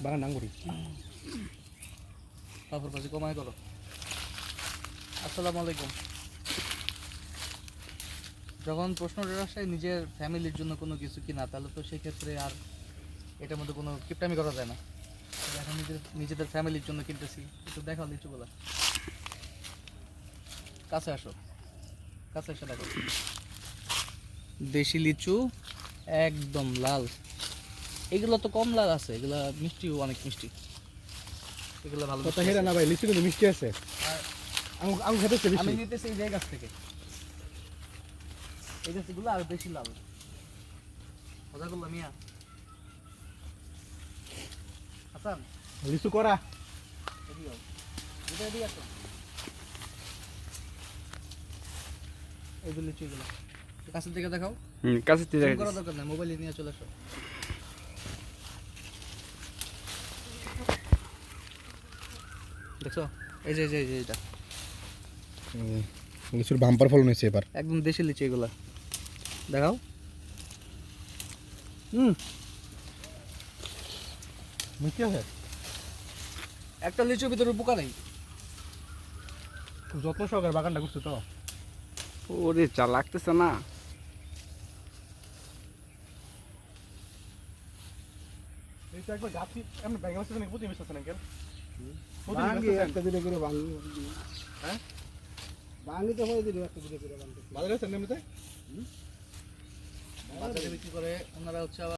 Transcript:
বাগান নাঙ্গুরি তারপর কাছে কমাই করো। আসসালামু আলাইকুম। যখন প্রশ্নটা আসে নিজের ফ্যামিলির জন্য কোনো কিছু কিনা, তাহলে তো সেক্ষেত্রে আর এটার মধ্যে কোনো কিপটামি করা যায় না। এখন নিজেদের ফ্যামিলির জন্য কিনতেছি, একটু দেখাও লিচুগুলা। কাছে আসো, কাছে এসে দেখো। দেশি লিচু একদম লাল। এগুলো তো কম লাল আছে, এগুলা মিষ্টিও অনেক মিষ্টি। এগুলো ভালো কথা হেরা না ভাই, লিচু কিন্তু মিষ্টি আছে। আঙুর খেতেছে আমি বেশি। নিতেছি এই গাছ থেকে, এই গাছগুলো আর বেশি লাল। কথা বললাম মিয়া হাসান, লিচু করা এদিকে আও, এদিকে আসো। এই যে লিচুগুলো কাছের দিকে দেখাও। কাছে থেকে করা দরকার নাই, মোবাইলে নিয়ে চলে আসো। দেখছো, এই যে এই যে এই যে এটা লিচুর বাম্পার ফলন হয়েছে এবার। একদম দেশি লিচু এগুলা, দেখাও। মিষ্টি আছে, একটা লিচুর ভিতরে পোকা নেই। খুব যত্ন সহকারে বাগানটা করছে তো। ওরে চা লাগতেছে না। এইটা একবার গাছি এমন ব্যাঙ্গা আছে নাকি প্রতি মিস আছে নাকি? ভাঙি একটা দিলে করে ভাঙি। হ্যাঁ ভাঙি তো হয়ে দিলে একটা দিলে করে ভাঙি। বাজারে আছে এমনিতে? বাজারে বিক্রি করে ওনারা হচ্ছে আবার